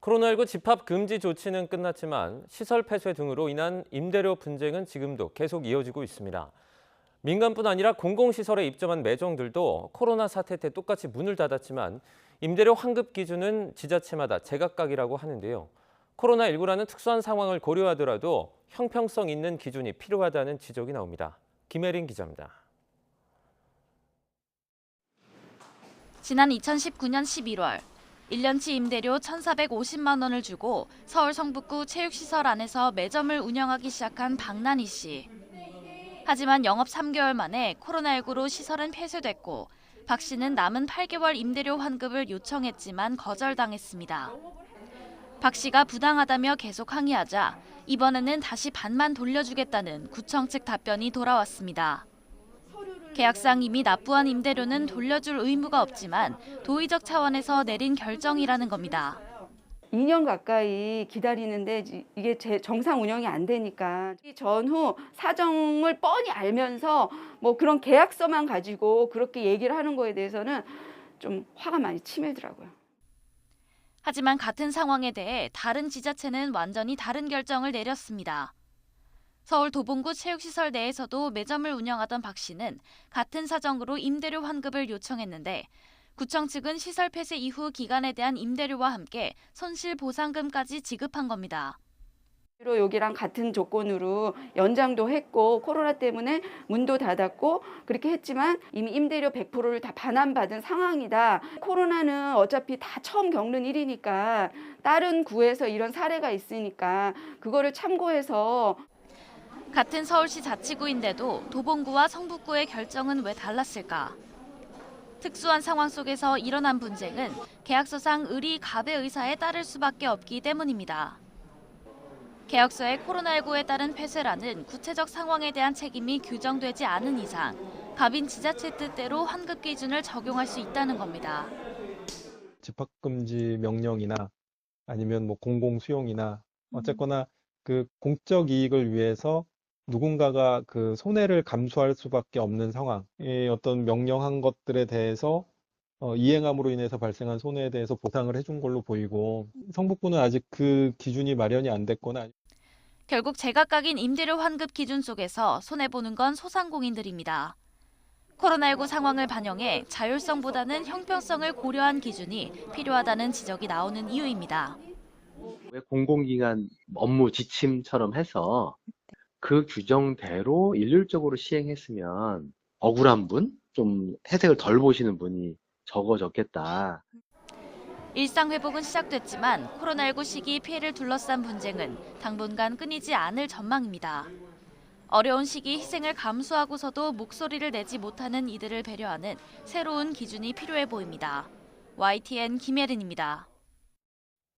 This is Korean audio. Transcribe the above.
코로나19 집합 금지 조치는 끝났지만 시설 폐쇄 등으로 인한 임대료 분쟁은 지금도 계속 이어지고 있습니다. 민간뿐 아니라 공공시설에 입점한 매점들도 코로나 사태 때 똑같이 문을 닫았지만 임대료 환급 기준은 지자체마다 제각각이라고 하는데요. 코로나19라는 특수한 상황을 고려하더라도 형평성 있는 기준이 필요하다는 지적이 나옵니다. 김혜린 기자입니다. 지난 2019년 11월 1년치 임대료 1,450만 원을 주고 서울 성북구 체육시설 안에서 매점을 운영하기 시작한 박난희 씨. 하지만 영업 3개월 만에 코로나19로 시설은 폐쇄됐고 박 씨는 남은 8개월 임대료 환급을 요청했지만 거절당했습니다. 박 씨가 부당하다며 계속 항의하자 이번에는 다시 반만 돌려주겠다는 구청 측 답변이 돌아왔습니다. 계약상 이미 납부한 임대료는 돌려줄 의무가 없지만 도의적 차원에서 내린 결정이라는 겁니다. 2년 가까이 기다리는데 이게 정상 운영이 안 되니까 전후 사정을 뻔히 알면서 뭐 그런 계약서만 가지고 그렇게 얘기를 하는 거에 대해서는 좀 화가 많이 치밀더라고요. 하지만 같은 상황에 대해 다른 지자체는 완전히 다른 결정을 내렸습니다. 서울 도봉구 체육시설 내에서도 매점을 운영하던 박 씨는 같은 사정으로 임대료 환급을 요청했는데 구청 측은 시설 폐쇄 이후 기간에 대한 임대료와 함께 손실보상금까지 지급한 겁니다. 여기랑 같은 조건으로 연장도 했고 코로나 때문에 문도 닫았고 그렇게 했지만 이미 임대료 100%를 다 반환받은 상황이다. 코로나는 어차피 다 처음 겪는 일이니까 다른 구에서 이런 사례가 있으니까 그거를 참고해서 같은 서울시 자치구인데도 도봉구와 성북구의 결정은 왜 달랐을까? 특수한 상황 속에서 일어난 분쟁은 계약서상 의리 갑의 의사에 따를 수밖에 없기 때문입니다. 계약서에 코로나19에 따른 폐쇄라는 구체적 상황에 대한 책임이 규정되지 않은 이상 갑인 지자체 뜻대로 환급 기준을 적용할 수 있다는 겁니다. 집합금지 명령이나 아니면 뭐 공공수용이나 어쨌거나 그 공적 이익을 위해서 누군가가 그 손해를 감수할 수밖에 없는 상황의 어떤 명령한 것들에 대해서 이행함으로 인해서 발생한 손해에 대해서 보상을 해준 걸로 보이고 성북구는 아직 그 기준이 마련이 안 됐거나 결국 제각각인 임대료 환급 기준 속에서 손해보는 건 소상공인들입니다. 코로나19 상황을 반영해 자율성보다는 형평성을 고려한 기준이 필요하다는 지적이 나오는 이유입니다. 왜 공공기관 업무 지침처럼 해서 그 규정대로 일률적으로 시행했으면 억울한 분, 좀 혜택을 덜 보시는 분이 적어졌겠다. 일상 회복은 시작됐지만 코로나19 시기 피해를 둘러싼 분쟁은 당분간 끊이지 않을 전망입니다. 어려운 시기 희생을 감수하고서도 목소리를 내지 못하는 이들을 배려하는 새로운 기준이 필요해 보입니다. YTN 김예린입니다.